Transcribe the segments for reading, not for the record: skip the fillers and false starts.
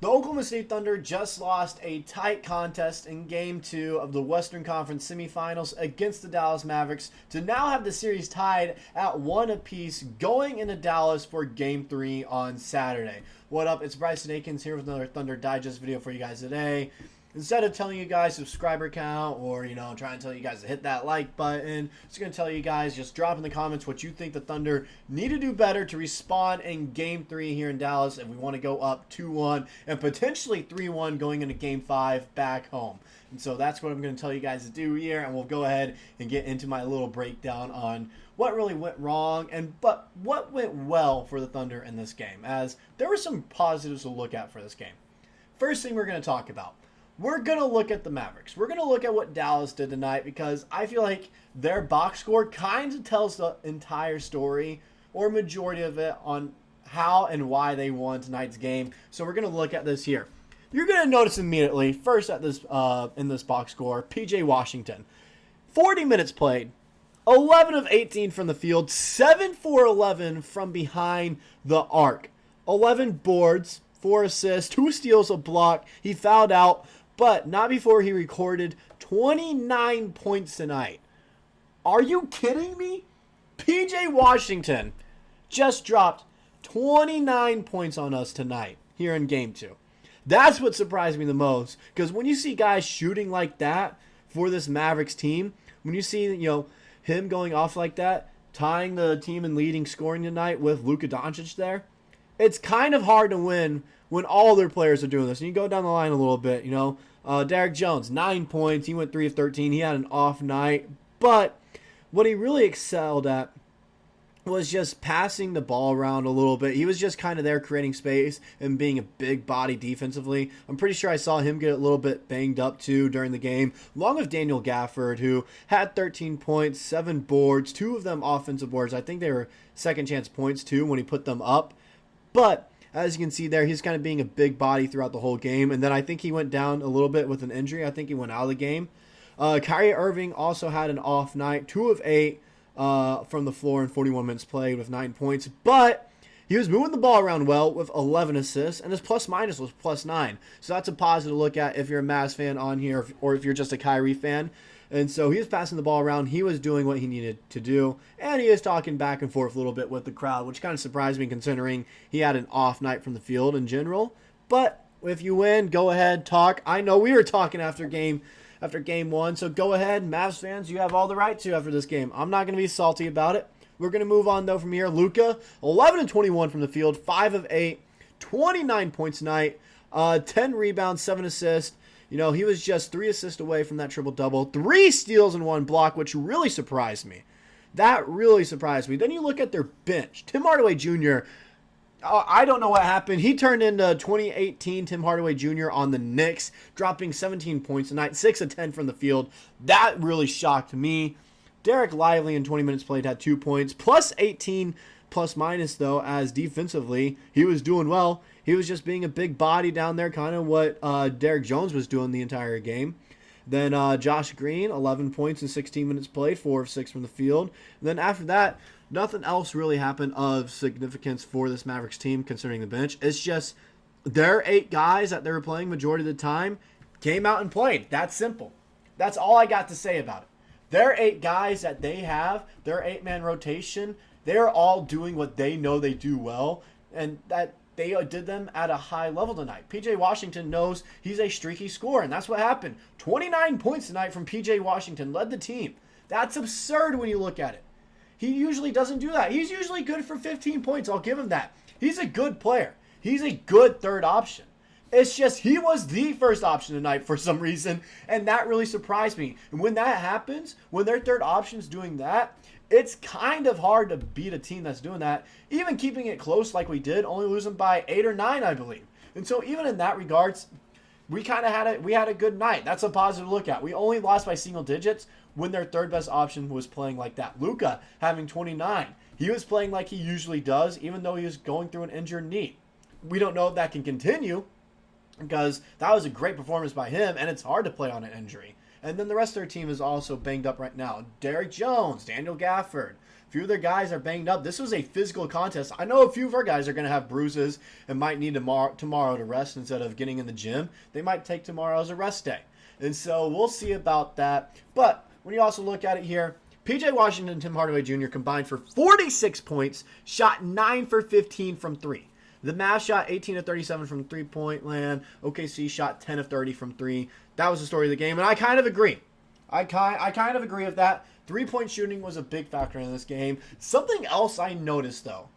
The Oklahoma State Thunder just lost a tight contest in Game 2 of the Western Conference semifinals against the Dallas Mavericks to now have the series tied at 1 apiece going into Dallas for Game 3 on Saturday. What up? It's Bryson Akins here with another Thunder Digest video for you guys today. Instead of telling you guys subscriber count or, trying to tell you guys to hit that like button, just going to tell you guys, just drop in the comments what you think the Thunder need to do better to respond in Game 3 here in Dallas if we want to go up 2-1 and potentially 3-1 going into Game 5 back home. And so that's what I'm going to tell you guys to do here, and we'll go ahead and get into my little breakdown on what really went wrong but what went well for the Thunder in this game, as there were some positives to look at for this game. First thing we're going to talk about. We're going to look at the Mavericks. We're going to look at what Dallas did tonight because I feel like their box score kind of tells the entire story or majority of it on how and why they won tonight's game. So we're going to look at this here. You're going to notice immediately, first at this in this box score, PJ Washington. 40 minutes played, 11 of 18 from the field, 7 for 11 from behind the arc. 11 boards, 4 assists, 2 steals, a block. He fouled out, but not before he recorded 29 points tonight. Are you kidding me? PJ Washington just dropped 29 points on us tonight here in Game 2. That's what surprised me the most, because when you see guys shooting like that for this Mavericks team, when you see him going off like that, tying the team in leading scoring tonight with Luka Doncic there, it's kind of hard to win when all their players are doing this. And you go down the line a little bit, Derrick Jones, 9 points. He went 3 of 13. He had an off night. But what he really excelled at was just passing the ball around a little bit. He was just kind of there creating space and being a big body defensively. I'm pretty sure I saw him get a little bit banged up too during the game, along with Daniel Gafford, who had 13 points, 7 boards, 2 of them offensive boards. I think they were second chance points too when he put them up. But as you can see there, he's kind of being a big body throughout the whole game. And then I think he went down a little bit with an injury. I think he went out of the game. Kyrie Irving also had an off night, 2 of 8 from the floor in 41 minutes played with 9 points. But he was moving the ball around well with 11 assists, and his plus-minus was +9. So that's a positive to look at if you're a Mavs fan on here or if you're just a Kyrie fan. And so he was passing the ball around. He was doing what he needed to do. And he is talking back and forth a little bit with the crowd, which kind of surprised me considering he had an off night from the field in general. But if you win, go ahead, talk. I know we were talking after game 1, so go ahead. Mavs fans, you have all the right to after this game. I'm not going to be salty about it. We're going to move on, though, from here. Luka, 11 of 21 from the field, 5 of 8, 29 points tonight, 10 rebounds, 7 assists. He was just 3 assists away from that triple-double, 3 steals and 1 block, which really surprised me. That really surprised me. Then you look at their bench. Tim Hardaway Jr., I don't know what happened. He turned into 2018 Tim Hardaway Jr. on the Knicks, dropping 17 points tonight, 6 of 10 from the field. That really shocked me. Derek Lively in 20 minutes played had 2 points, plus 18 plus-minus, though, as defensively he was doing well. He was just being a big body down there, kind of what Derrick Jones was doing the entire game. Then Josh Green, 11 points in 16 minutes played, 4 of 6 from the field. And then after that, nothing else really happened of significance for this Mavericks team concerning the bench. It's just their 8 guys that they were playing majority of the time came out and played. That's simple. That's all I got to say about it. Their 8 guys that they have, their 8-man rotation, they're all doing what they know they do well, and that they did them at a high level tonight. PJ Washington knows he's a streaky scorer, and that's what happened. 29 points tonight from PJ Washington, led the team. That's absurd when you look at it. He usually doesn't do that. He's usually good for 15 points. I'll give him that. He's a good player. He's a good third option. It's just he was the first option tonight for some reason, and that really surprised me. And when that happens, when their third option's doing that, it's kind of hard to beat a team that's doing that, even keeping it close like we did, only losing by 8 or 9, I believe. And so even in that regards, we kind of had a good night. That's a positive to look at. We only lost by single digits when their third best option was playing like that. Luka having 29. He was playing like he usually does, even though he was going through an injured knee. We don't know if that can continue because that was a great performance by him, and it's hard to play on an injury. And then the rest of their team is also banged up right now. Derrick Jones, Daniel Gafford, a few of their guys are banged up. This was a physical contest. I know a few of our guys are going to have bruises and might need tomorrow to rest instead of getting in the gym. They might take tomorrow as a rest day. And so we'll see about that. But when you also look at it here, P.J. Washington and Tim Hardaway Jr. combined for 46 points, shot 9 for 15 from 3. The Mavs shot 18 of 37 from three-point land. OKC shot 10 of 30 from 3. That was the story of the game, and I kind of agree. I kind of agree with that. Three-point shooting was a big factor in this game. Something else I noticed, though,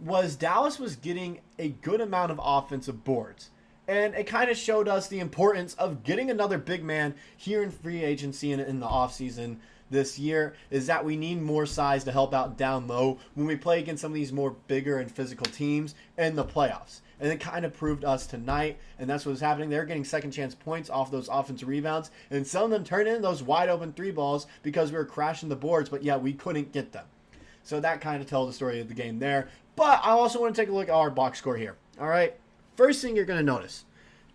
was Dallas was getting a good amount of offensive boards. And it kind of showed us the importance of getting another big man here in free agency and in the offseason this year, is that we need more size to help out down low when we play against some of these more bigger and physical teams in the playoffs. And it kind of proved us tonight, and that's what was happening. They're getting second chance points off those offensive rebounds, and some of them turned in those wide open three balls because we were crashing the boards, but yeah, we couldn't get them. So that kind of tells the story of the game there. But I also want to take a look at our box score here. All right, first thing you're going to notice,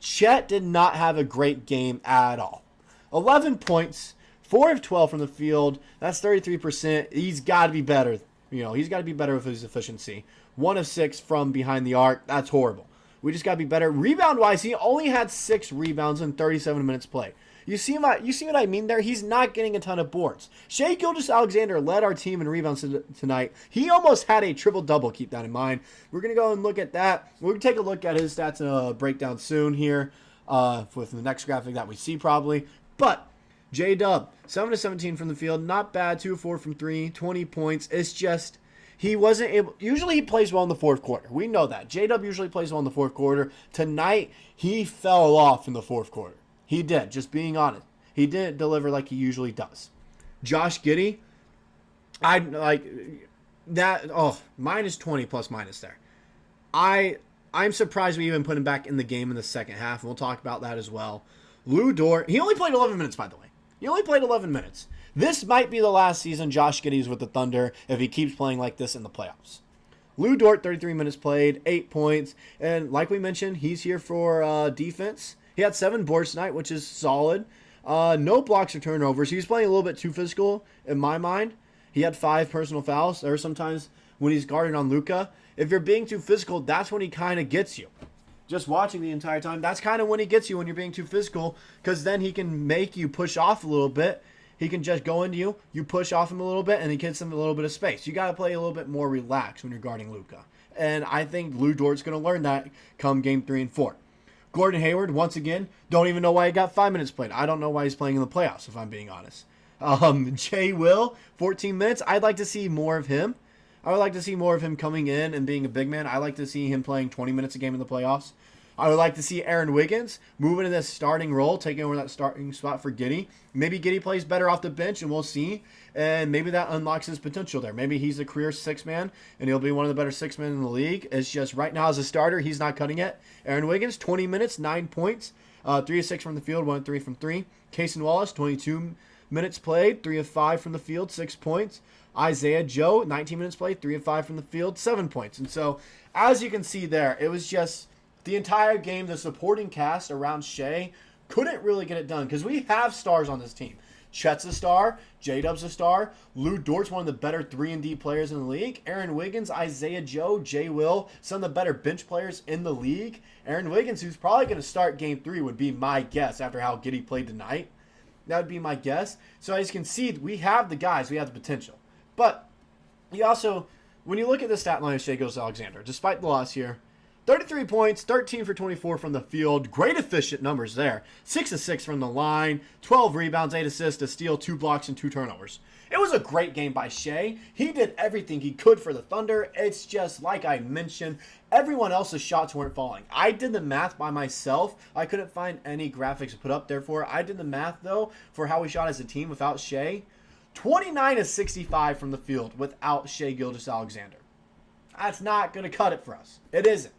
Chet did not have a great game at all. 11 points, 4 of 12 from the field. That's 33%. He's got to be better. He's got to be better with his efficiency. 1 of 6 from behind the arc. That's horrible. We just got to be better. Rebound-wise, he only had 6 rebounds in 37 minutes played. You see what I mean there? He's not getting a ton of boards. Shai Gilgeous-Alexander led our team in rebounds tonight. He almost had a triple-double, keep that in mind. We're going to go and look at that. We're going to take a look at his stats in a breakdown soon here with the next graphic that we see probably. But J-Dub, 7 of 17 from the field. Not bad. 2 of 4 from 3. 20 points. It's just he wasn't able. Usually he plays well in the fourth quarter. We know that. J-Dub usually plays well in the fourth quarter. Tonight, he fell off in the fourth quarter. He did, just being honest. He didn't deliver like he usually does. Josh Giddey, I like that. Oh, minus 20 plus minus there. I'm surprised we even put him back in the game in the second half, and we'll talk about that as well. Lou Dort, he only played 11 minutes, by the way. He only played 11 minutes. This might be the last season Josh Giddey's with the Thunder if he keeps playing like this in the playoffs. Lou Dort, 33 minutes played, 8 points, and like we mentioned, he's here for defense. He had 7 boards tonight, which is solid. No blocks or turnovers. He was playing a little bit too physical in my mind. He had 5 personal fouls. There are sometimes when he's guarding on Luka. If you're being too physical, that's when he kind of gets you. Just watching the entire time, that's kind of when he gets you when you're being too physical, because then he can make you push off a little bit. He can just go into you, you push off him a little bit, and he gets him a little bit of space. You got to play a little bit more relaxed when you're guarding Luka. And I think Lou Dort's going to learn that come game 3 and 4. Gordon Hayward, once again, don't even know why he got 5 minutes played. I don't know why he's playing in the playoffs, if I'm being honest. Jay Will, 14 minutes. I'd like to see more of him. I would like to see more of him coming in and being a big man. I like to see him playing 20 minutes a game in the playoffs. I would like to see Aaron Wiggins move into this starting role, taking over that starting spot for Giddey. Maybe Giddey plays better off the bench, and we'll see. And maybe that unlocks his potential there. Maybe he's a career 6-man, and he'll be one of the better 6-men in the league. It's just right now as a starter, he's not cutting it. Aaron Wiggins, 20 minutes, 9 points, 3 of 6 from the field, 1 of 3 from 3. Cason Wallace, 22 minutes played, 3 of 5 from the field, 6 points. Isaiah Joe, 19 minutes played, 3 of 5 from the field, 7 points. And so, as you can see there, it was just the entire game, the supporting cast around Shai couldn't really get it done because we have stars on this team. Chet's a star. J-Dub's a star. Lou Dort's one of the better 3-and-D players in the league. Aaron Wiggins, Isaiah Joe, Jay Will, some of the better bench players in the league. Aaron Wiggins, who's probably going to start game 3, would be my guess after how Giddey played tonight. That would be my guess. So as you can see, we have the guys. We have the potential. But you also, when you look at the stat line of Shai Gilgeous-Alexander, despite the loss here, 33 points, 13 for 24 from the field. Great efficient numbers there. 6 of 6 from the line, 12 rebounds, 8 assists, a steal, 2 blocks, and 2 turnovers. It was a great game by Shai. He did everything he could for the Thunder. It's just like I mentioned, everyone else's shots weren't falling. I did the math by myself. I couldn't find any graphics to put up there for. I did the math, though, for how we shot as a team without Shai. 29 of 65 from the field without Shai Gilgeous-Alexander. That's not going to cut it for us. It isn't.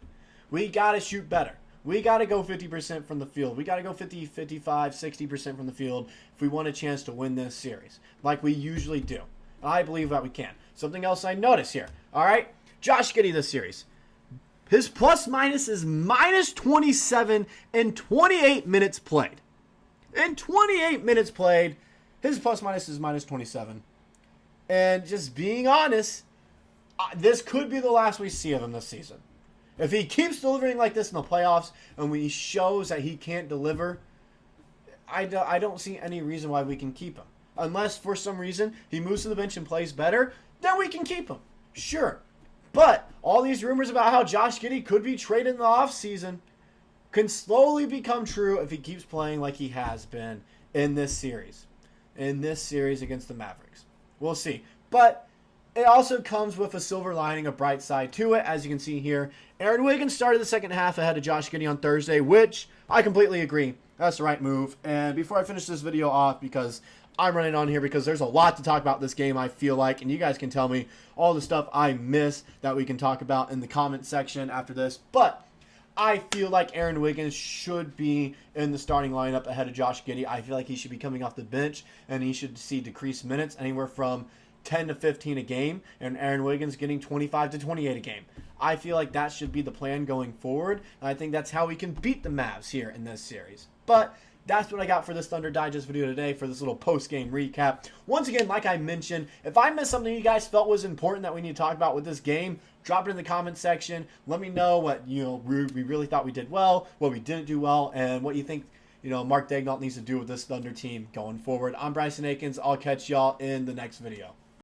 We got to shoot better. We got to go 50% from the field. We got to go 50, 55, 60% from the field if we want a chance to win this series, like we usually do. I believe that we can. Something else I noticed here. All right, Josh Giddey this series. His plus minus is minus 27 in 28 minutes played. In 28 minutes played, his plus minus is minus 27. And just being honest, this could be the last we see of him this season. If he keeps delivering like this in the playoffs and when he shows that he can't deliver, I don't see any reason why we can keep him. Unless for some reason he moves to the bench and plays better, then we can keep him. Sure. But all these rumors about how Josh Giddey could be traded in the offseason can slowly become true if he keeps playing like he has been in this series. In this series against the Mavericks. We'll see. But it also comes with a silver lining, a bright side to it. As you can see here, Aaron Wiggins started the second half ahead of Josh Giddey on Thursday, which I completely agree. That's the right move. And before I finish this video off, because I'm running on here because there's a lot to talk about this game, I feel like, and you guys can tell me all the stuff I miss that we can talk about in the comment section after this. But I feel like Aaron Wiggins should be in the starting lineup ahead of Josh Giddey. I feel like he should be coming off the bench, and he should see decreased minutes, anywhere from 10 to 15 a game, and Aaron Wiggins getting 25 to 28 a game. I feel like that should be the plan going forward, and I think that's how we can beat the Mavs here in this series. But that's what I got for this Thunder Digest video today for this little post-game recap. Once again, like I mentioned, if I missed something you guys felt was important that we need to talk about with this game, drop it in the comment section. Let me know what we really thought we did well, what we didn't do well, and what you think Mark Daigneault needs to do with this Thunder team going forward. I'm Bryson Akins. I'll catch y'all in the next video.